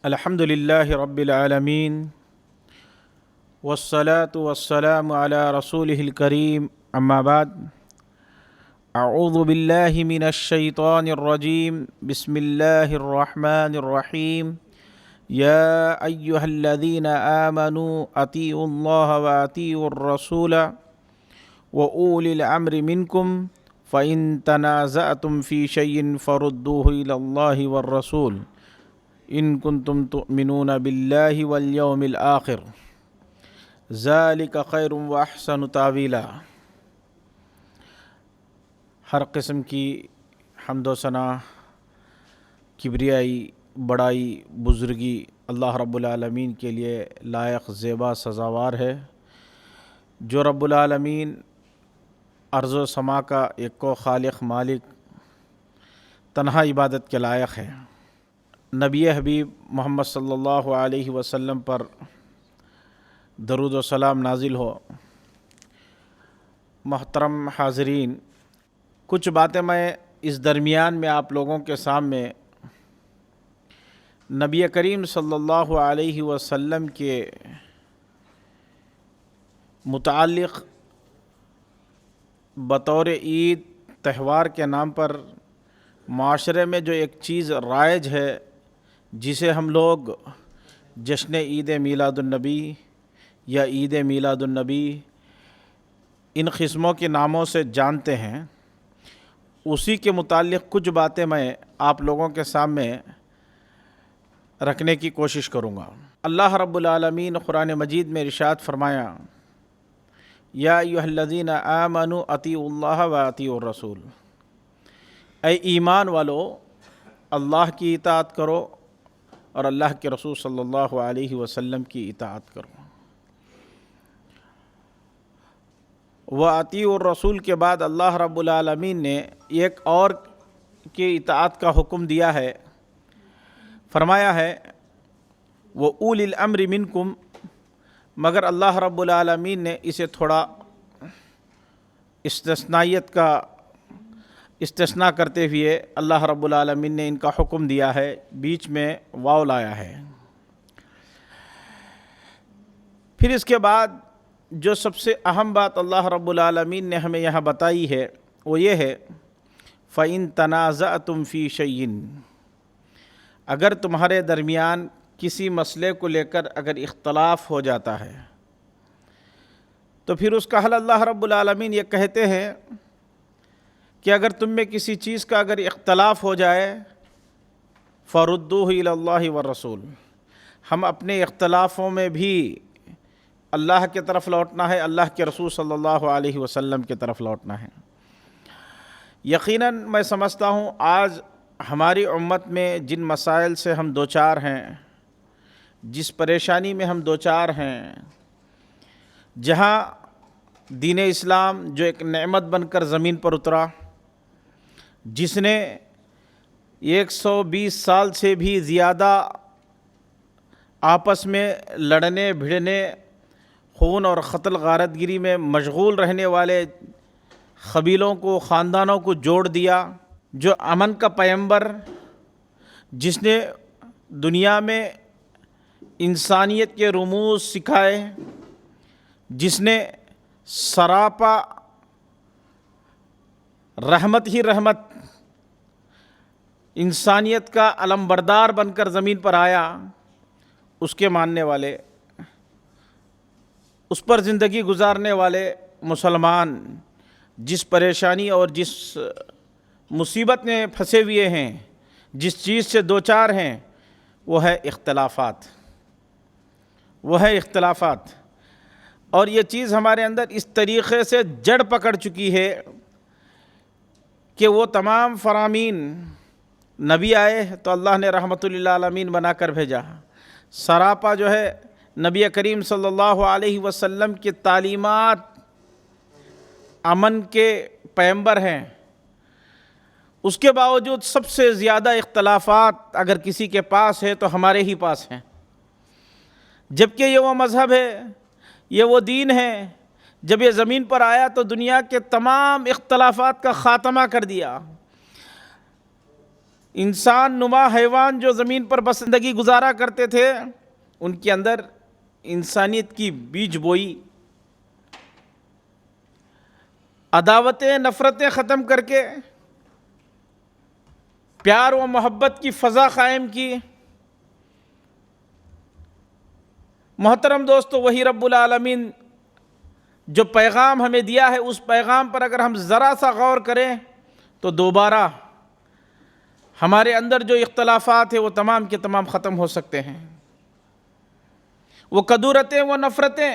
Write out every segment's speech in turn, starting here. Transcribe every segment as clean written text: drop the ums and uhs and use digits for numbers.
الحمد للہ رب العالمین والصلاة والسلام علی رسولہ الکریم اما بعد اعوذ باللہ من الشیطان الرجیم بسم اللہ الرحمن الرحیم یا ایہا الذین آمنوا اطیعوا اللہ واطیعوا الرسول وأولی الامر منکم فإن تنازعتم فی شیء فردوہ الی اللہ والرسول ان کنتم تؤمنون باللہ والیوم الآخر ذالک خیر واحسن تاویلا۔ ہر قسم کی حمد و ثنا، کبریائی، بڑائی، بزرگی اللہ رب العالمین کے لیے لائق، زیبا، سزاوار ہے، جو رب العالمین ارض و سما کا یکو خالق، مالک، تنہا عبادت کے لائق ہے۔ نبی حبیب محمد صلی اللہ علیہ وسلم پر درود و سلام نازل ہو۔ محترم حاضرین، کچھ باتیں میں اس درمیان میں آپ لوگوں کے سامنے نبی کریم صلی اللہ علیہ وسلم کے متعلق بطور عید تہوار کے نام پر معاشرے میں جو ایک چیز رائج ہے، جسے ہم لوگ جشن عید میلاد النبی یا عید میلاد النبی ان قسموں کے ناموں سے جانتے ہیں، اسی کے متعلق کچھ باتیں میں آپ لوگوں کے سامنے رکھنے کی کوشش کروں گا۔ اللہ رب العالمین قرآن مجید میں ارشاد فرمایا، یا ایھا الذین آمنوا اطیعوا اللہ واطیعوا الرسول، اے ایمان والو، اللہ کی اطاعت کرو اور اللہ کے رسول صلی اللہ علیہ وسلم کی اطاعت کرو۔ وَأَطِیعُوا الرَّسُولِ کے بعد اللہ رب العالمین نے ایک اور کی اطاعت کا حکم دیا ہے، فرمایا ہے وَأُولِي الْأَمْرِ مِنْکُمْ، مگر اللہ رب العالمین نے اسے تھوڑا استثنائیت کا استثناء کرتے ہوئے اللہ رب العالمین نے ان کا حکم دیا ہے، بیچ میں واو لایا ہے۔ پھر اس کے بعد جو سب سے اہم بات اللہ رب العالمین نے ہمیں یہاں بتائی ہے وہ یہ ہے، فَإِن تَنَازَعْتُمْ فِي شَيْءٍ، اگر تمہارے درمیان کسی مسئلے کو لے کر اگر اختلاف ہو جاتا ہے تو پھر اس کا حل اللہ رب العالمین یہ کہتے ہیں کہ اگر تم میں کسی چیز کا اگر اختلاف ہو جائے فَرُدُّوهُ إِلَى اللَّهِ وَالرَّسُولِ، ہم اپنے اختلافوں میں بھی اللہ کے طرف لوٹنا ہے، اللہ کے رسول صلی اللہ علیہ وسلم کی طرف لوٹنا ہے۔ یقیناً میں سمجھتا ہوں آج ہماری امت میں جن مسائل سے ہم دوچار ہیں، جس پریشانی میں ہم دوچار ہیں، جہاں دین اسلام جو ایک نعمت بن کر زمین پر اترا، جس نے 120 سال سے بھی زیادہ آپس میں لڑنے بھڑنے، خون اور قتل غارت گری میں مشغول رہنے والے قبیلوں کو، خاندانوں کو جوڑ دیا، جو امن کا پیمبر، جس نے دنیا میں انسانیت کے رموز سکھائے، جس نے سراپا رحمت ہی رحمت، انسانیت کا علم بردار بن کر زمین پر آیا، اس کے ماننے والے، اس پر زندگی گزارنے والے مسلمان جس پریشانی اور جس مصیبت میں پھنسے ہوئے ہیں، جس چیز سے دوچار ہیں، وہ ہے اختلافات، وہ ہے اختلافات۔ اور یہ چیز ہمارے اندر اس طریقے سے جڑ پکڑ چکی ہے کہ وہ تمام فرامین، نبی آئے تو اللہ نے رحمت للعالمین بنا کر بھیجا، سراپا جو ہے نبی کریم صلی اللہ علیہ وسلم کی تعلیمات امن کے پیمبر ہیں، اس کے باوجود سب سے زیادہ اختلافات اگر کسی کے پاس ہے تو ہمارے ہی پاس ہیں، جبکہ یہ وہ مذہب ہے، یہ وہ دین ہے، جب یہ زمین پر آیا تو دنیا کے تمام اختلافات کا خاتمہ کر دیا۔ انسان نما حیوان جو زمین پر بس زندگی گزارا کرتے تھے، ان کے اندر انسانیت کی بیج بوئی، عداوتیں نفرتیں ختم کر کے پیار و محبت کی فضا قائم کی۔ محترم دوستو، وہی رب العالمین جو پیغام ہمیں دیا ہے، اس پیغام پر اگر ہم ذرا سا غور کریں تو دوبارہ ہمارے اندر جو اختلافات ہیں وہ تمام کے تمام ختم ہو سکتے ہیں، وہ کدورتیں، وہ نفرتیں،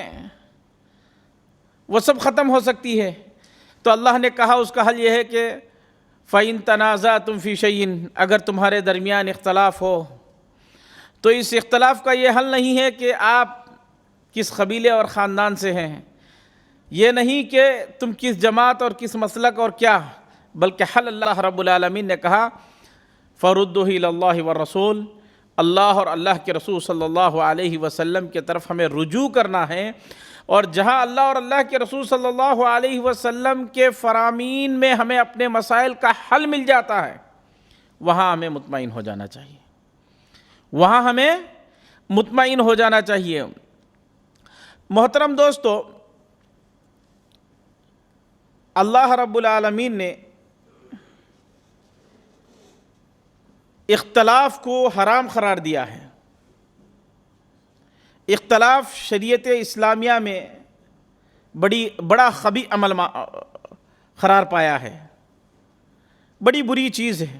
وہ سب ختم ہو سکتی ہے۔ تو اللہ نے کہا اس کا حل یہ ہے کہ فَإِن تَنَازَعْتُمْ فِي شَيْءٍ، اگر تمہارے درمیان اختلاف ہو تو اس اختلاف کا یہ حل نہیں ہے کہ آپ کس قبیلے اور خاندان سے ہیں، یہ نہیں کہ تم کس جماعت اور کس مسلک اور کیا، بلکہ حل اللہ رب العالمین نے کہا فَرُدُّهُ إِلَى اللَّهِ وَالرَّسُولِ، اللہ اور اللہ کے رسول صلی اللہ علیہ وسلم کی طرف ہمیں رجوع کرنا ہے، اور جہاں اللہ اور اللہ کے رسول صلی اللہ علیہ وسلم کے فرامین میں ہمیں اپنے مسائل کا حل مل جاتا ہے، وہاں ہمیں مطمئن ہو جانا چاہیے، وہاں ہمیں مطمئن ہو جانا چاہیے۔ محترم دوستو، اللہ رب العالمین نے اختلاف کو حرام قرار دیا ہے۔ اختلاف شریعت اسلامیہ میں بڑا خبیث عمل قرار پایا ہے، بڑی بری چیز ہے۔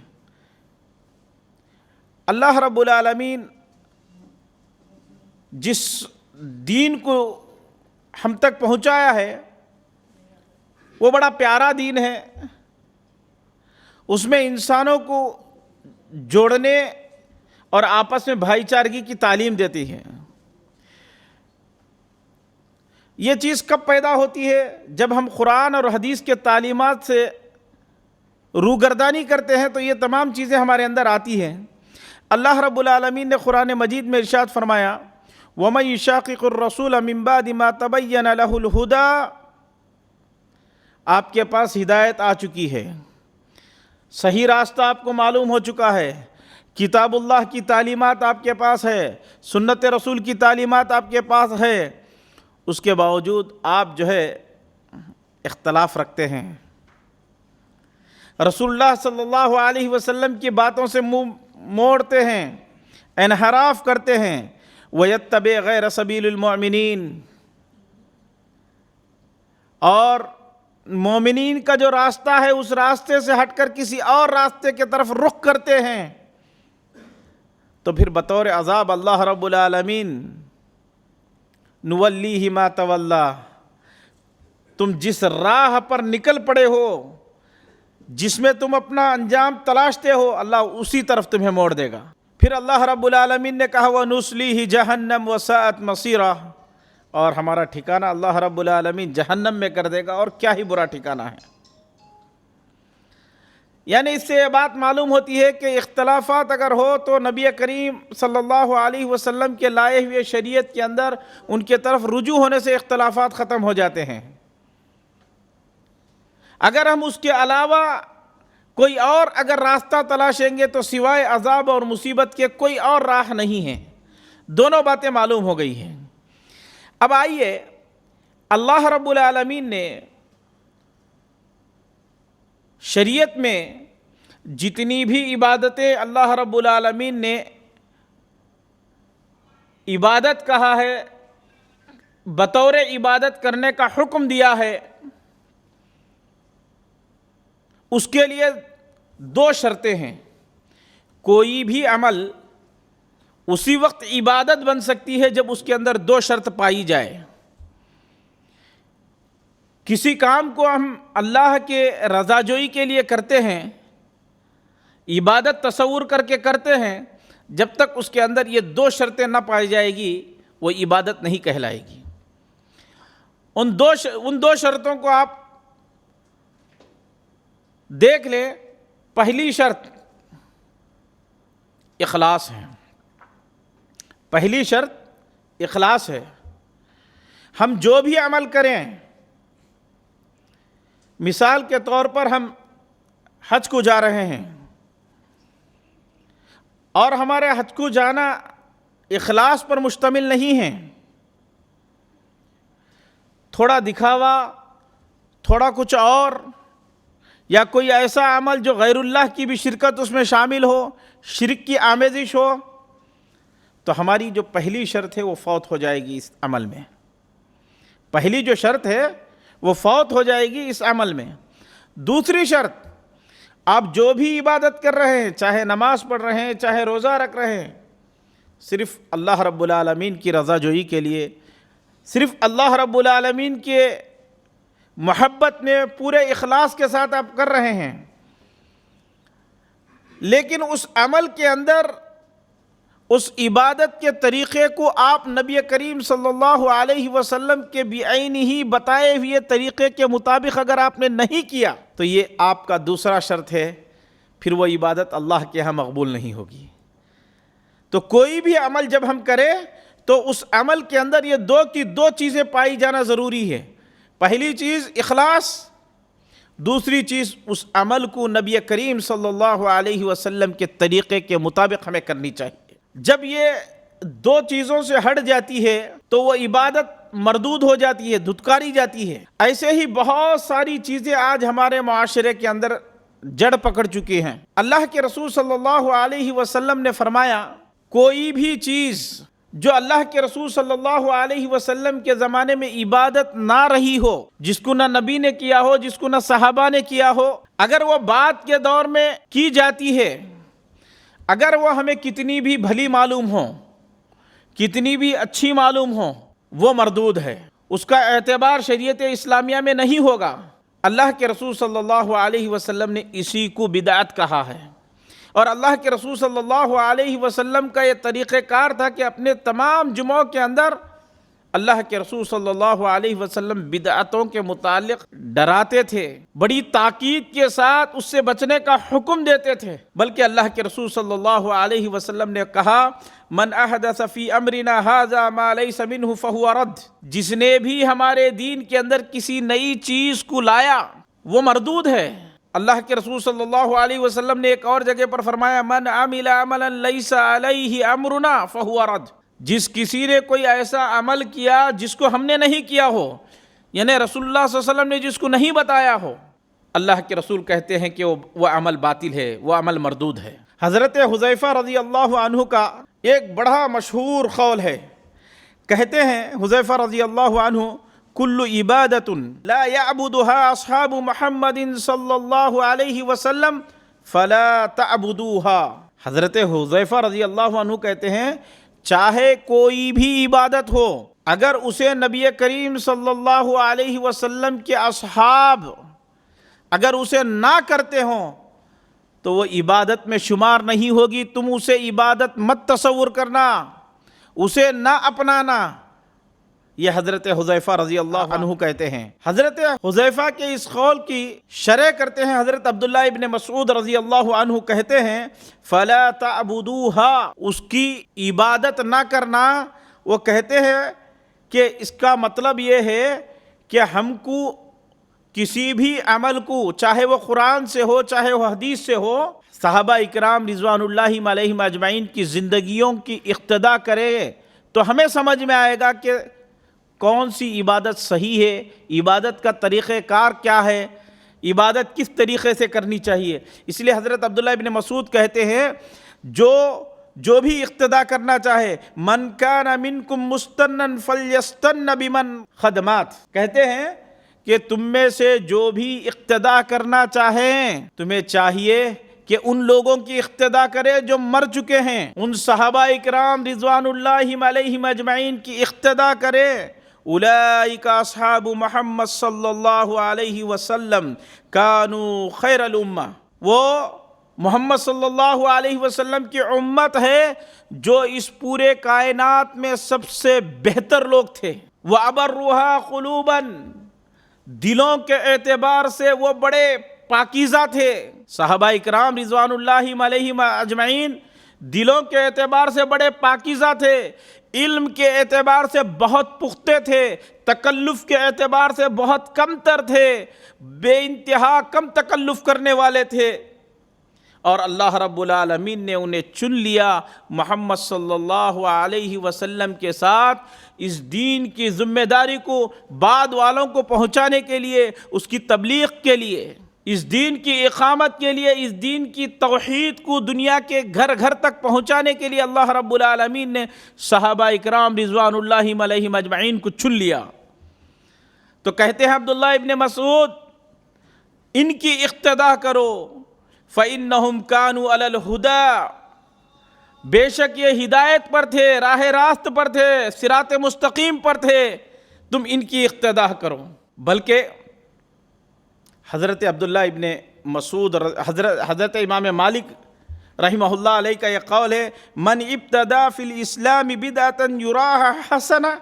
اللہ رب العالمین جس دین کو ہم تک پہنچایا ہے وہ بڑا پیارا دین ہے، اس میں انسانوں کو جوڑنے اور آپس میں بھائی چارگی کی تعلیم دیتی ہے۔ یہ چیز کب پیدا ہوتی ہے؟ جب ہم قرآن اور حدیث کے تعلیمات سے روگردانی کرتے ہیں تو یہ تمام چیزیں ہمارے اندر آتی ہیں۔ اللہ رب العالمین نے قرآن مجید میں ارشاد فرمایا وَمَن يُشَاقِقِ الرَّسُولَ مِن بَعْدِ مَا تَبَيَّنَ لَهُ الْهُدَىٰ، آپ کے پاس ہدایت آ چکی ہے، صحیح راستہ آپ کو معلوم ہو چکا ہے، کتاب اللہ کی تعلیمات آپ کے پاس ہے، سنت رسول کی تعلیمات آپ کے پاس ہے، اس کے باوجود آپ جو ہے اختلاف رکھتے ہیں، رسول اللہ صلی اللہ علیہ وسلم کی باتوں سے منہ موڑتے ہیں، انحراف کرتے ہیں، وَيَتَّبِعْ غَيْرَ سَبِيلِ الْمُؤْمِنِينَ، اور مومنین کا جو راستہ ہے اس راستے سے ہٹ کر کسی اور راستے کی طرف رخ کرتے ہیں، تو پھر بطور عذاب اللہ رب العالمین نُوَلِّيهِ مَا تَوَلَّىٰ، تم جس راہ پر نکل پڑے ہو، جس میں تم اپنا انجام تلاشتے ہو، اللہ اسی طرف تمہیں موڑ دے گا۔ پھر اللہ رب العالمین نے کہا وَنُسْلِيهِ جَهَنَّمَ وَسَاءَتْ مَصِيرًا، اور ہمارا ٹھکانہ اللہ رب العالمین جہنم میں کر دے گا، اور کیا ہی برا ٹھکانہ ہے۔ یعنی اس سے یہ بات معلوم ہوتی ہے کہ اختلافات اگر ہو تو نبی کریم صلی اللہ علیہ وسلم کے لائے ہوئے شریعت کے اندر ان کے طرف رجوع ہونے سے اختلافات ختم ہو جاتے ہیں۔ اگر ہم اس کے علاوہ کوئی اور اگر راستہ تلاشیں گے تو سوائے عذاب اور مصیبت کے کوئی اور راہ نہیں ہے۔ دونوں باتیں معلوم ہو گئی ہیں۔ اب آئیے، اللہ رب العالمین نے شریعت میں جتنی بھی عبادتیں اللہ رب العالمین نے عبادت کہا ہے، بطور عبادت کرنے کا حکم دیا ہے، اس کے لیے دو شرطیں ہیں۔ کوئی بھی عمل اسی وقت عبادت بن سکتی ہے جب اس کے اندر دو شرط پائی جائے۔ کسی کام کو ہم اللہ کے رضا جوئی کے لیے کرتے ہیں، عبادت تصور کر کے کرتے ہیں، جب تک اس کے اندر یہ دو شرطیں نہ پائی جائے گی وہ عبادت نہیں کہلائے گی۔ ان دو شرطوں کو آپ دیکھ لیں۔ پہلی شرط اخلاص ہے، پہلی شرط اخلاص ہے۔ ہم جو بھی عمل کریں، مثال کے طور پر ہم حج کو جا رہے ہیں، اور ہمارے حج کو جانا اخلاص پر مشتمل نہیں ہے. تھوڑا دکھاوا، تھوڑا کچھ اور، یا کوئی ایسا عمل جو غیر اللہ کی بھی شرکت اس میں شامل ہو، شرک کی آمیزش ہو، تو ہماری جو پہلی شرط ہے وہ فوت ہو جائے گی اس عمل میں. پہلی جو شرط ہے وہ فوت ہو جائے گی اس عمل میں. دوسری شرط، آپ جو بھی عبادت کر رہے ہیں، چاہے نماز پڑھ رہے ہیں، چاہے روزہ رکھ رہے ہیں، صرف اللہ رب العالمین کی رضا جوئی کے لیے، صرف اللہ رب العالمین کے محبت میں پورے اخلاص کے ساتھ آپ کر رہے ہیں. لیکن اس عمل کے اندر، اس عبادت کے طریقے کو آپ نبی کریم صلی اللہ علیہ وسلم کے بعینہ بتائے ہوئے طریقے کے مطابق اگر آپ نے نہیں کیا تو یہ آپ کا دوسرا شرط ہے، پھر وہ عبادت اللہ کے ہاں مقبول نہیں ہوگی. تو کوئی بھی عمل جب ہم کریں تو اس عمل کے اندر یہ دو چیزیں پائی جانا ضروری ہے. پہلی چیز اخلاص، دوسری چیز اس عمل کو نبی کریم صلی اللہ علیہ وسلم کے طریقے کے مطابق ہمیں کرنی چاہیے. جب یہ دو چیزوں سے ہٹ جاتی ہے تو وہ عبادت مردود ہو جاتی ہے، دھتکاری جاتی ہے. ایسے ہی بہت ساری چیزیں آج ہمارے معاشرے کے اندر جڑ پکڑ چکی ہیں. اللہ کے رسول صلی اللہ علیہ وسلم نے فرمایا، کوئی بھی چیز جو اللہ کے رسول صلی اللہ علیہ وسلم کے زمانے میں عبادت نہ رہی ہو، جس کو نہ نبی نے کیا ہو، جس کو نہ صحابہ نے کیا ہو، اگر وہ بعد کے دور میں کی جاتی ہے، اگر وہ ہمیں کتنی بھی بھلی معلوم ہو، کتنی بھی اچھی معلوم ہو، وہ مردود ہے. اس کا اعتبار شریعت اسلامیہ میں نہیں ہوگا. اللہ کے رسول صلی اللہ علیہ وسلم نے اسی کو بدعت کہا ہے. اور اللہ کے رسول صلی اللہ علیہ وسلم کا یہ طریقہ کار تھا کہ اپنے تمام جمعوں کے اندر اللہ کے رسول صلی اللہ علیہ وسلم بدعتوں کے متعلق ڈراتے تھے، بڑی تاکید کے ساتھ اس سے بچنے کا حکم دیتے تھے. بلکہ اللہ کے رسول صلی اللہ علیہ وسلم نے کہا، من احدث فی امرنا ھذا ما لیس منہ فہو رد، جس نے بھی ہمارے دین کے اندر کسی نئی چیز کو لایا وہ مردود ہے. اللہ کے رسول صلی اللہ علیہ وسلم نے ایک اور جگہ پر فرمایا، من عمل عملا لیس علیہ امرنا فہو رد، جس کسی نے کوئی ایسا عمل کیا جس کو ہم نے نہیں کیا ہو، یعنی رسول اللہ صلی اللہ علیہ وسلم نے جس کو نہیں بتایا ہو، اللہ کے رسول کہتے ہیں کہ وہ عمل باطل ہے، وہ عمل مردود ہے. حضرت حذیفہ رضی اللہ عنہ کا ایک بڑا مشہور قول ہے. کہتے ہیں حذیفہ رضی اللہ عنہ، کل عبادت لا يعبدها اصحاب محمد صلی اللہ علیہ وسلم فلا تعبدوها. حضرت حذیفہ رضی اللہ عنہ کہتے ہیں، چاہے کوئی بھی عبادت ہو، اگر اسے نبی کریم صلی اللہ علیہ وسلم کے اصحاب اگر اسے نہ کرتے ہوں تو وہ عبادت میں شمار نہیں ہوگی. تم اسے عبادت مت تصور کرنا، اسے نہ اپنانا. یہ حضرت حذیفہ رضی اللہ عنہ کہتے ہیں. حضرت حذیفہ کے اس قول کی شرح کرتے ہیں حضرت عبداللہ ابن مسعود رضی اللہ عنہ کہتے ہیں، فلا تعبدوها، اس کی عبادت نہ کرنا. وہ کہتے ہیں کہ اس کا مطلب یہ ہے کہ ہم کو کسی بھی عمل کو، چاہے وہ قرآن سے ہو، چاہے وہ حدیث سے ہو، صحابہ اکرام رضوان اللہ علیہم اجمعین کی زندگیوں کی اقتدا کرے تو ہمیں سمجھ میں آئے گا کہ کون سی عبادت صحیح ہے، عبادت کا طریقہ کار کیا ہے، عبادت کس طریقے سے کرنی چاہیے. اس لیے حضرت عبداللہ ابن مسعود کہتے ہیں، جو بھی اقتدا کرنا چاہے، من کان منکم مستنن فلیستن بمن خدمات، کہتے ہیں کہ تم میں سے جو بھی اقتدا کرنا چاہیں، تمہیں چاہیے کہ ان لوگوں کی اقتدا کرے جو مر چکے ہیں، ان صحابہ اکرام رضوان اللہ علیہم اجمعین کی اقتدا کرے. اولئک اصحاب محمد صلی اللہ علیہ وسلم کانوا خیر الامہ، وہ محمد صلی اللہ علیہ وسلم کی امت ہے جو اس پورے کائنات میں سب سے بہتر لوگ تھے. وَأَبَرُّهَا قُلُوبًا، دلوں کے اعتبار سے وہ بڑے پاکیزہ تھے. صحابہ اکرام رضوان اللہ علیہم اجمعین دلوں کے اعتبار سے بڑے پاکیزہ تھے، علم کے اعتبار سے بہت پختہ تھے، تکلف کے اعتبار سے بہت کم تر تھے، بے انتہا کم تکلف کرنے والے تھے. اور اللہ رب العالمین نے انہیں چن لیا محمد صلی اللہ علیہ وسلم کے ساتھ اس دین کی ذمہ داری کو بعد والوں کو پہنچانے کے لیے، اس کی تبلیغ کے لیے، اس دین کی اقامت کے لیے، اس دین کی توحید کو دنیا کے گھر گھر تک پہنچانے کے لیے اللہ رب العالمین نے صحابہ اکرام رضوان اللہ علیہم اجمعین کو چن لیا۔ تو کہتے ہیں عبداللہ ابن مسعود، ان کی اقتداء کرو، فَإِنَّهُمْ كَانُوا عَلَى الْهُدَىٰ، بے شک یہ ہدایت پر تھے، راہ راست پر تھے، صراط مستقیم پر تھے، تم ان کی اقتداء کرو۔ بلکہ حضرت عبداللہ ابن مسعود، حضرت امام مالک رحمہ اللہ علیہ کا یہ قول ہے، من ابتدع فی الاسلام بدعۃ یراها حسنہ،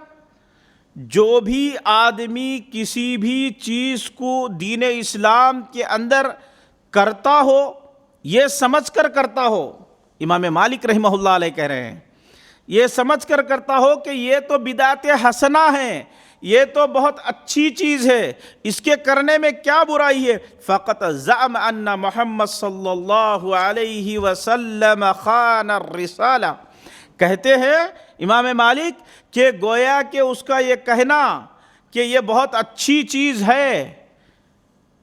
جو بھی آدمی کسی بھی چیز کو دین اسلام کے اندر کرتا ہو، یہ سمجھ کر کرتا ہو، امام مالک رحمہ اللہ علیہ کہہ رہے ہیں یہ سمجھ کر کرتا ہو کہ یہ تو بدعت حسنہ ہیں، یہ تو بہت اچھی چیز ہے، اس کے کرنے میں کیا برائی ہے، فقط زعم ان محمد صلی اللہ علیہ وسلم خان الرسالہ، کہتے ہیں امام مالک کہ گویا کہ اس کا یہ کہنا کہ یہ بہت اچھی چیز ہے،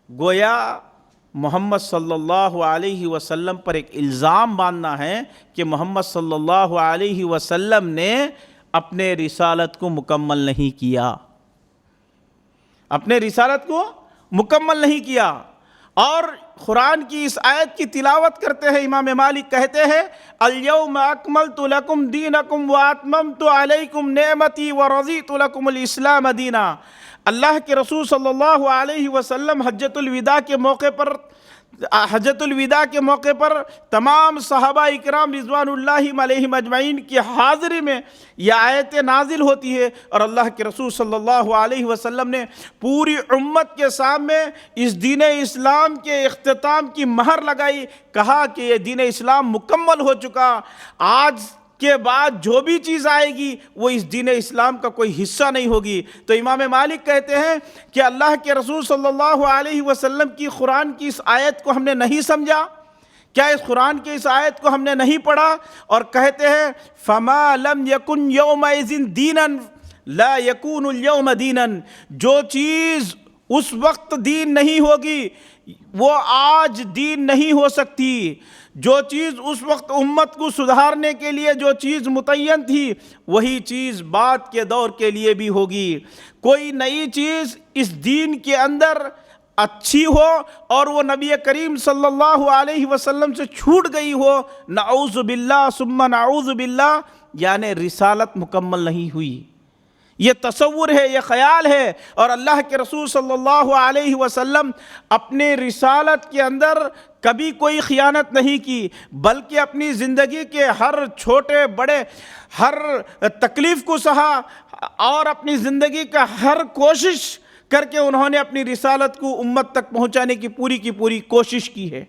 گویا محمد صلی اللہ علیہ وسلم پر ایک الزام باندھنا ہے کہ محمد صلی اللہ علیہ وسلم نے اپنے رسالت کو مکمل نہیں کیا، اپنے رسالت کو مکمل نہیں کیا۔ اور قرآن کی اس آیت کی تلاوت کرتے ہیں امام مالک کہتے ہیں، الیوم اکملت لکم دینکم واتممت علیکم نعمتی ورضیت لکم الاسلام دینا۔ اللہ کے رسول صلی اللہ علیہ وسلم حجۃ الوداع کے موقع پر تمام صحابہ اکرام رضوان اللہ علیہم اجمعین کی حاضری میں یہ آیت نازل ہوتی ہے، اور اللہ کے رسول صلی اللہ علیہ وسلم نے پوری امت کے سامنے اس دین اسلام کے اختتام کی مہر لگائی، کہا کہ یہ دین اسلام مکمل ہو چکا، آج کے بعد جو بھی چیز آئے گی وہ اس دین اسلام کا کوئی حصہ نہیں ہوگی۔ تو امام مالک کہتے ہیں کہ اللہ کے رسول صلی اللہ علیہ وسلم کی قرآن کی اس آیت کو ہم نے نہیں سمجھا، کیا اس قرآن کی اس آیت کو ہم نے نہیں پڑھا، اور کہتے ہیں فَمَا لَمْ يَكُنْ يَوْمَئِذٍ دِينًا لَا يَكُونُ الْيَوْمَ دِينًا، جو چیز اس وقت دین نہیں ہوگی وہ آج دین نہیں ہو سکتی، جو چیز اس وقت امت کو سدھارنے کے لیے جو چیز متعین تھی وہی چیز بعد کے دور کے لیے بھی ہوگی۔ کوئی نئی چیز اس دین کے اندر اچھی ہو اور وہ نبی کریم صلی اللہ علیہ وسلم سے چھوٹ گئی ہو، نعوذ باللہ ثم نعوذ باللہ، یعنی رسالت مکمل نہیں ہوئی، یہ تصور ہے، یہ خیال ہے۔ اور اللہ کے رسول صلی اللہ علیہ وسلم اپنے رسالت کے اندر کبھی کوئی خیانت نہیں کی، بلکہ اپنی زندگی کے ہر چھوٹے بڑے ہر تکلیف کو سہا، اور اپنی زندگی کا ہر کوشش کر کے انہوں نے اپنی رسالت کو امت تک پہنچانے کی پوری کوشش کی ہے۔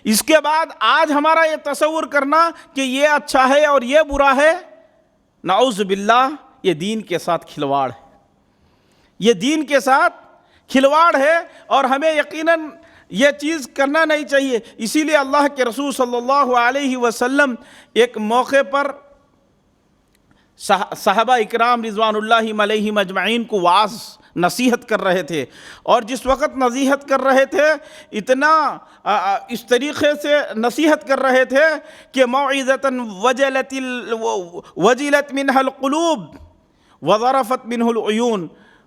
اس کے بعد آج ہمارا یہ تصور کرنا کہ یہ اچھا ہے اور یہ برا ہے، نعوذ باللہ، یہ دین کے ساتھ کھلواڑ ہے، یہ دین کے ساتھ کھلواڑ ہے، اور ہمیں یقیناً یہ چیز کرنا نہیں چاہیے۔ اسی لیے اللہ کے رسول صلی اللہ علیہ وسلم ایک موقع پر صحابہ اکرام رضوان اللہ علیہم اجمعین کو وعظ نصیحت کر رہے تھے، اور جس وقت نصیحت کر رہے تھے اتنا اس طریقے سے نصیحت کر رہے تھے کہ موعظۃ وجلت منها القلوب وظرفت منه العیون،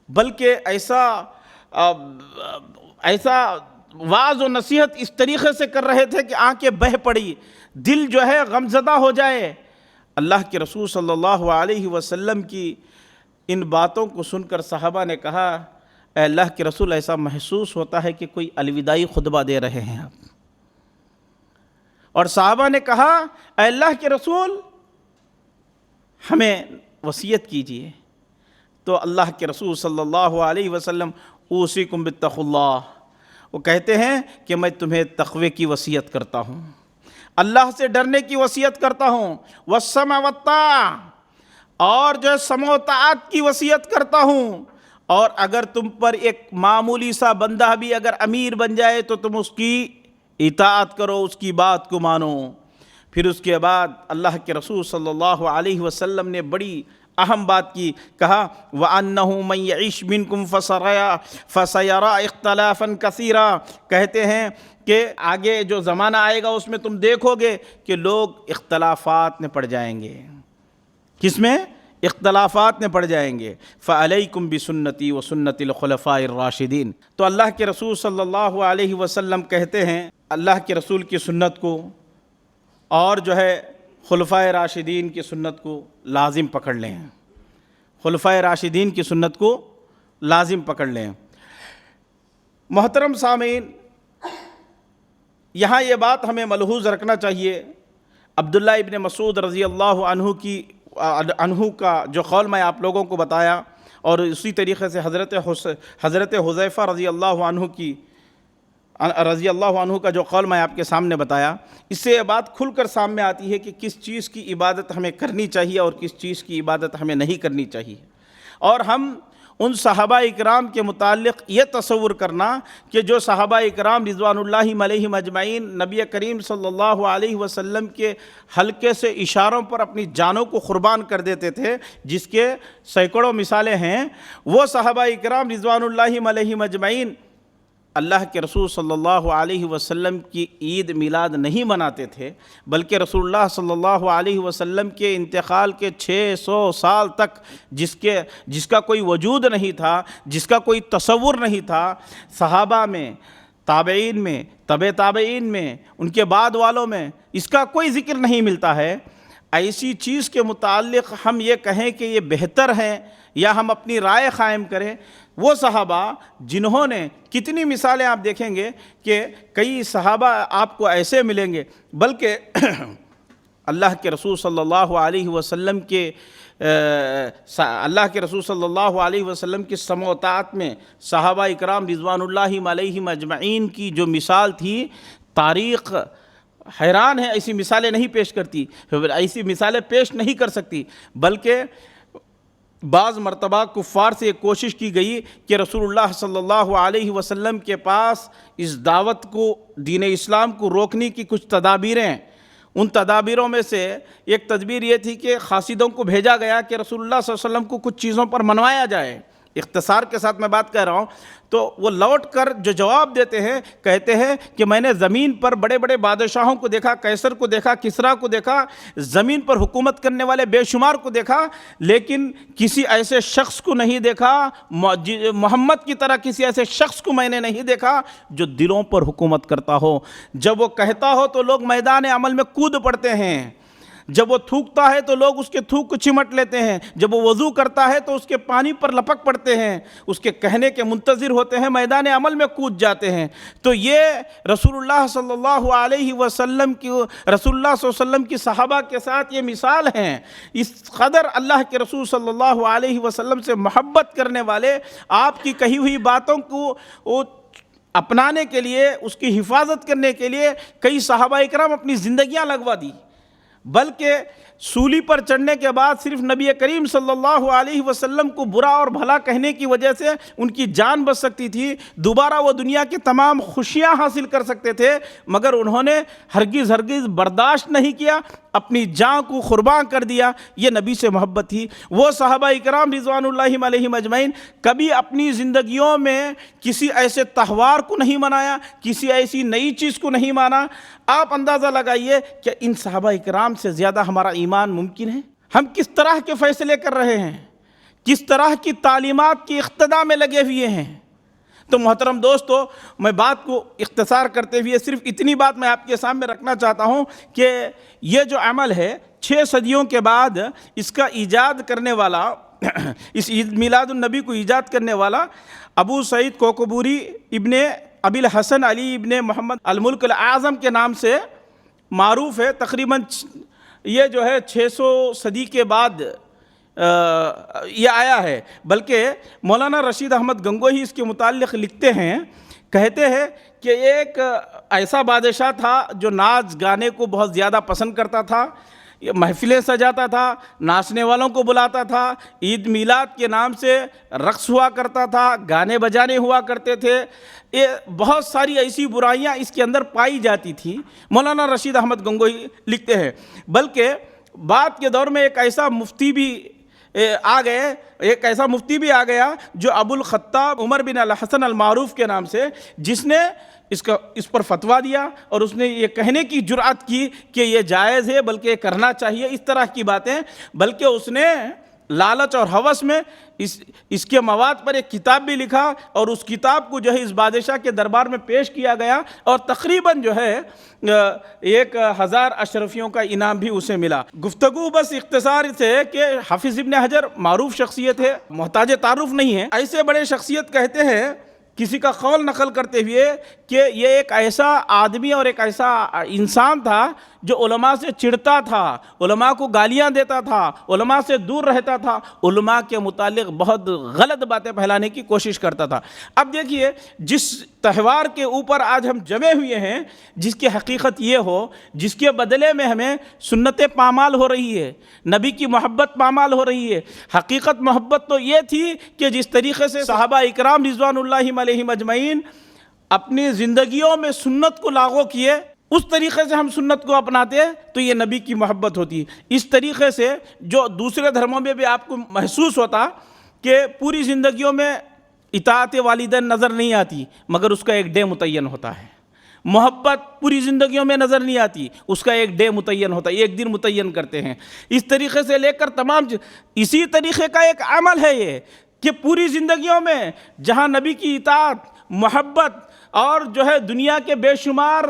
بلکہ ایسا وعظ و نصیحت اس طریقے سے کر رہے تھے کہ آنکھیں بہہ پڑی، دل جو ہے غمزدہ ہو جائے۔ اللہ کے رسول صلی اللہ علیہ وسلم کی ان باتوں کو سن کر صحابہ نے کہا، اے اللہ کے رسول، ایسا محسوس ہوتا ہے کہ کوئی الوداعی خطبہ دے رہے ہیں آپ۔ اور صحابہ نے کہا، اے اللہ کے رسول، ہمیں وصیت کیجیے۔ تو اللہ کے رسول صلی اللہ علیہ وسلم، اوصیکم بتقوا اللہ، وہ کہتے ہیں کہ میں تمہیں تقوی کی وصیت کرتا ہوں، اللہ سے ڈرنے کی وصیت کرتا ہوں، والسمع والطاعہ، اور جو سمع و طاعت کی وصیت کرتا ہوں، اور اگر تم پر ایک معمولی سا بندہ بھی اگر امیر بن جائے تو تم اس کی اطاعت کرو، اس کی بات کو مانو۔ پھر اس کے بعد اللہ کے رسول صلی اللہ علیہ وسلم نے بڑی اہم بات کی، کہا وَأَنَّهُ مَن يَعِشْ مِنْكُمْ فَسَيَرَىٰ اخْتِلَافًا كَثِيرًا، کہتے ہیں کہ آگے جو زمانہ آئے گا اس میں تم دیکھو گے کہ لوگ اختلافات میں پڑ جائیں گے۔ کس میں؟ اختلافات میں پڑ جائیں گے۔ فَعَلَيْكُمْ بِسُنَّتِي وَسُنَّتِ الْخُلَفَاءِ الرَّاشِدِينَ۔ تو اللہ کے رسول صلی اللہ علیہ وسلم کہتے ہیں اللہ کے رسول کی سنت کو اور جو ہے خلفائے راشدین کی سنت کو لازم پکڑ لیں، خلفائے راشدین کی سنت کو لازم پکڑ لیں۔ محترم سامعین، یہاں یہ بات ہمیں ملحوظ رکھنا چاہیے، عبداللہ ابن مسعود رضی اللہ عنہ کا جو قول میں آپ لوگوں کو بتایا، اور اسی طریقے سے حضرت حذیفہ رضی اللہ عنہ کا جو قول میں آپ کے سامنے بتایا، اس سے یہ بات کھل کر سامنے آتی ہے کہ کس چیز کی عبادت ہمیں کرنی چاہیے اور کس چیز کی عبادت ہمیں نہیں کرنی چاہیے۔ اور ہم ان صحابہ اکرام کے متعلق یہ تصور کرنا کہ جو صحابہ اکرام رضوان اللہ علیہم اجمعین نبی کریم صلی اللہ علیہ وسلم کے ہلکے سے اشاروں پر اپنی جانوں کو قربان کر دیتے تھے، جس کے سینکڑوں مثالیں ہیں، وہ صحابہ اکرام رضوان اللہ علیہم اجمعین اللہ کے رسول صلی اللہ علیہ وسلم کی عید میلاد نہیں مناتے تھے، بلکہ رسول اللہ صلی اللہ علیہ وسلم کے انتقال کے 600 سال تک جس کا کوئی وجود نہیں تھا، جس کا کوئی تصور نہیں تھا، صحابہ میں، تابعین میں، تبع تابعین میں، ان کے بعد والوں میں اس کا کوئی ذکر نہیں ملتا ہے۔ ایسی چیز کے متعلق ہم یہ کہیں کہ یہ بہتر ہے یا ہم اپنی رائے قائم کریں، وہ صحابہ جنہوں نے کتنی مثالیں آپ دیکھیں گے کہ کئی صحابہ آپ کو ایسے ملیں گے، بلکہ اللہ کے رسول صلی اللہ علیہ وسلم کی سمع و طاعت میں صحابہ اکرام رضوان اللہ علیہم اجمعین کی جو مثال تھی، تاریخ حیران ہے، ایسی مثالیں نہیں پیش کرتی، ایسی مثالیں پیش نہیں کر سکتی، بلکہ بعض مرتبہ کفار سے ایک کوشش کی گئی کہ رسول اللہ صلی اللہ علیہ وسلم کے پاس اس دعوت کو، دین اسلام کو روکنے کی کچھ تدابیریں، ان تدابیروں میں سے ایک تدبیر یہ تھی کہ قاصدوں کو بھیجا گیا کہ رسول اللہ صلی اللہ علیہ وسلم کو کچھ چیزوں پر منوایا جائے۔ اختصار کے ساتھ میں بات کر رہا ہوں، تو وہ لوٹ کر جو جواب دیتے ہیں، کہتے ہیں کہ میں نے زمین پر بڑے بڑے بادشاہوں کو دیکھا، قیصر کو دیکھا، کسریٰ کو دیکھا، زمین پر حکومت کرنے والے بے شمار کو دیکھا، لیکن کسی ایسے شخص کو نہیں دیکھا، محمد کی طرح کسی ایسے شخص کو میں نے نہیں دیکھا جو دلوں پر حکومت کرتا ہو۔ جب وہ کہتا ہو تو لوگ میدان عمل میں کود پڑتے ہیں، جب وہ تھوکتا ہے تو لوگ اس کے تھوک کو چمٹ لیتے ہیں، جب وہ وضو کرتا ہے تو اس کے پانی پر لپک پڑتے ہیں، اس کے کہنے کے منتظر ہوتے ہیں، میدان عمل میں کود جاتے ہیں۔ تو یہ رسول اللہ صلی اللہ علیہ وسلم کی صحابہ کے ساتھ یہ مثال ہیں۔ اس قدر اللہ کے رسول صلی اللہ علیہ وسلم سے محبت کرنے والے آپ کی کہی ہوئی باتوں کو اپنانے کے لیے، اس کی حفاظت کرنے کے لیے کئی صحابہ اکرام اپنی زندگیاں لگوا دی، بلکہ سولی پر چڑھنے کے بعد صرف نبی کریم صلی اللہ علیہ وسلم کو برا اور بھلا کہنے کی وجہ سے ان کی جان بچ سکتی تھی، دوبارہ وہ دنیا کی تمام خوشیاں حاصل کر سکتے تھے، مگر انہوں نے ہرگز برداشت نہیں کیا، اپنی جان کو قربان کر دیا۔ یہ نبی سے محبت تھی۔ وہ صحابہ اکرام رضوان اللہ علیہم اجمعین کبھی اپنی زندگیوں میں کسی ایسے تہوار کو نہیں منایا، کسی ایسی نئی چیز کو نہیں مانا۔ آپ اندازہ لگائیے کہ ان صحابہ اکرام سے زیادہ ہمارا ایمان ممکن ہے؟ ہم کس طرح کے فیصلے کر رہے ہیں، کس طرح کی تعلیمات کی اقتداء میں لگے ہوئے ہیں۔ تو محترم دوستو، میں بات کو اختصار کرتے ہوئے صرف اتنی بات میں آپ کے سامنے رکھنا چاہتا ہوں کہ یہ جو عمل ہے 6 صدیوں کے بعد اس کا ایجاد کرنے والا، اس عید میلاد النبی کو ایجاد کرنے والا ابو سعید کوکبوری ابن ابی الحسن علی ابن محمد الملک الاعظم کے نام سے معروف ہے۔ تقریباً یہ جو ہے 600 صدی کے بعد یہ آیا ہے، بلکہ مولانا رشید احمد گنگوہی اس کے متعلق لکھتے ہیں، کہتے ہیں کہ ایک ایسا بادشاہ تھا جو ناچ گانے کو بہت زیادہ پسند کرتا تھا۔ یہ محفلیں سجاتا تھا، ناچنے والوں کو بلاتا تھا، عید میلاد کے نام سے رقص ہوا کرتا تھا، گانے بجانے ہوا کرتے تھے، یہ بہت ساری ایسی برائیاں اس کے اندر پائی جاتی تھی۔ مولانا رشید احمد گنگوہی لکھتے ہیں بلکہ بعد کے دور میں ایک ایسا مفتی بھی آ گیا جو ابو الخطاب عمر بن الحسن المعروف کے نام سے، جس نے اس پر فتویٰ دیا اور اس نے یہ کہنے کی جرأت کی کہ یہ جائز ہے، بلکہ یہ کرنا چاہیے، اس طرح کی باتیں، بلکہ اس نے لالچ اور ہوس میں اس کے مواد پر ایک کتاب بھی لکھا، اور اس کتاب کو جو ہے اس بادشاہ کے دربار میں پیش کیا گیا، اور تقریباً جو ہے 1000 اشرفیوں کا انعام بھی اسے ملا۔ گفتگو بس اختصار سے ہے کہ حافظ ابن حجر معروف شخصیت ہے، محتاج تعارف نہیں ہے۔ ایسے بڑے شخصیت کہتے ہیں کسی کا قول نقل کرتے ہوئے کہ یہ ایک ایسا آدمی اور ایک ایسا انسان تھا جو علماء سے چڑھتا تھا، علماء کو گالیاں دیتا تھا، علماء سے دور رہتا تھا، علماء کے متعلق بہت غلط باتیں پھیلانے کی کوشش کرتا تھا۔ اب دیکھیے، جس تہوار کے اوپر آج ہم جمع ہوئے ہیں، جس کی حقیقت یہ ہو، جس کے بدلے میں ہمیں سنتیں پامال ہو رہی ہے، نبی کی محبت پامال ہو رہی ہے۔ حقیقت محبت تو یہ تھی کہ جس طریقے سے صحابہ اکرام رضوان اللہ علیہم اجمعین اپنی زندگیوں میں سنت کو لاگو کیے، اس طریقے سے ہم سنت کو اپناتے تو یہ نبی کی محبت ہوتی۔ اس طریقے سے جو دوسرے دھرموں میں بھی آپ کو محسوس ہوتا کہ پوری زندگیوں میں اطاعت والدین نظر نہیں آتی، مگر اس کا ایک ڈے متعین ہوتا ہے۔ محبت پوری زندگیوں میں نظر نہیں آتی، اس کا ایک ڈے متعین ہوتا ہے، ایک دن متعین کرتے ہیں۔ اس طریقے سے لے کر تمام اسی طریقے کا ایک عمل ہے یہ کہ پوری زندگیوں میں جہاں نبی کی اطاعت، محبت اور جو ہے دنیا کے بے شمار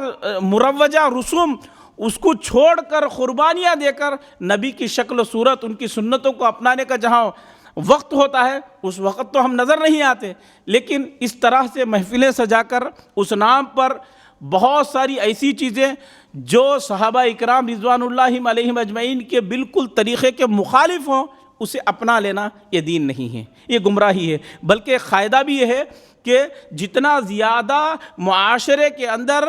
مروجہ رسوم، اس کو چھوڑ کر قربانیاں دے کر نبی کی شکل و صورت، ان کی سنتوں کو اپنانے کا جہاں وقت ہوتا ہے، اس وقت تو ہم نظر نہیں آتے، لیکن اس طرح سے محفلیں سجا کر اس نام پر بہت ساری ایسی چیزیں جو صحابہ اکرام رضوان اللہ علیہم اجمعین کے بالکل طریقے کے مخالف ہوں، اسے اپنا لینا یہ دین نہیں ہے، یہ گمراہی ہے۔ بلکہ فائدہ بھی یہ ہے کہ جتنا زیادہ معاشرے کے اندر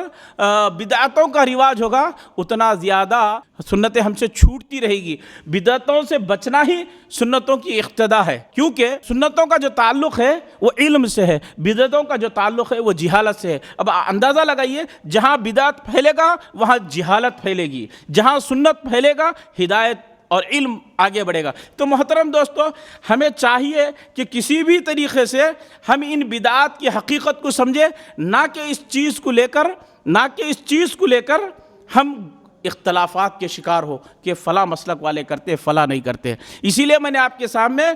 بدعتوں کا رواج ہوگا، اتنا زیادہ سنتیں ہم سے چھوٹتی رہے گی۔ بدعتوں سے بچنا ہی سنتوں کی اقتدا ہے، کیونکہ سنتوں کا جو تعلق ہے وہ علم سے ہے، بدعتوں کا جو تعلق ہے وہ جہالت سے ہے۔ اب اندازہ لگائیے، جہاں بدعت پھیلے گا وہاں جہالت پھیلے گی، جہاں سنت پھیلے گا ہدایت اور علم آگے بڑھے گا۔ تو محترم دوستو، ہمیں چاہیے کہ کسی بھی طریقے سے ہم ان بدعات کی حقیقت کو سمجھیں، نہ کہ اس چیز کو لے کر ہم اختلافات کے شکار ہو کہ فلاں مسلک والے کرتے فلاں نہیں کرتے۔ اسی لیے میں نے آپ کے سامنے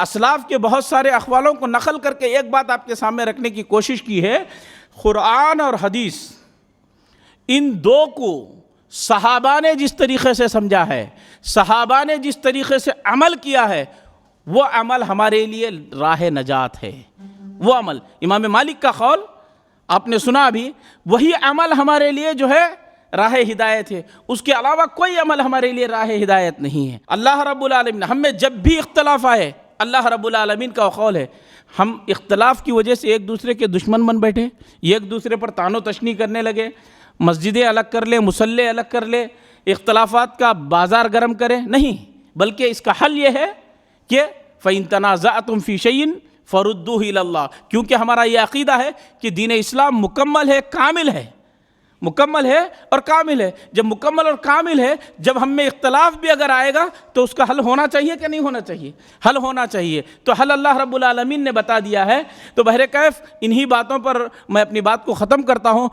اسلاف کے بہت سارے اقوالوں کو نقل کر کے ایک بات آپ کے سامنے رکھنے کی کوشش کی ہے۔ قرآن اور حدیث، ان دو کو صحابہ نے جس طریقے سے سمجھا ہے، صحابہ نے جس طریقے سے عمل کیا ہے، وہ عمل ہمارے لیے راہ نجات ہے۔ وہ عمل، امام مالک کا قول آپ نے سنا ابھی، وہی عمل ہمارے لیے جو ہے راہ ہدایت ہے، اس کے علاوہ کوئی عمل ہمارے لیے راہ ہدایت نہیں ہے۔ اللہ رب العالمین ہم میں جب بھی اختلاف آئے، اللہ رب العالمین کا قول ہے، ہم اختلاف کی وجہ سے ایک دوسرے کے دشمن بن بیٹھے، ایک دوسرے پر طعن و تشنیع کرنے لگے، مسجدیں الگ کر لیں، مصلے الگ کر لیں، اختلافات کا بازار گرم کریں، نہیں، بلکہ اس کا حل یہ ہے کہ فَإِن تَنَازَعْتُمْ فِي شَيْءٍ فَرُدُّوهُ إِلَى اللَّهِ، کیونکہ ہمارا یہ عقیدہ ہے کہ دین اسلام مکمل ہے، کامل ہے، مکمل ہے اور کامل ہے۔ جب مکمل اور کامل ہے، جب ہم میں اختلاف بھی اگر آئے گا تو اس کا حل ہونا چاہیے کہ نہیں ہونا چاہیے؟ حل ہونا چاہیے۔ تو حل اللہ رب العالمین نے بتا دیا ہے۔ تو بہرکیف انہی باتوں پر میں اپنی بات کو ختم کرتا ہوں۔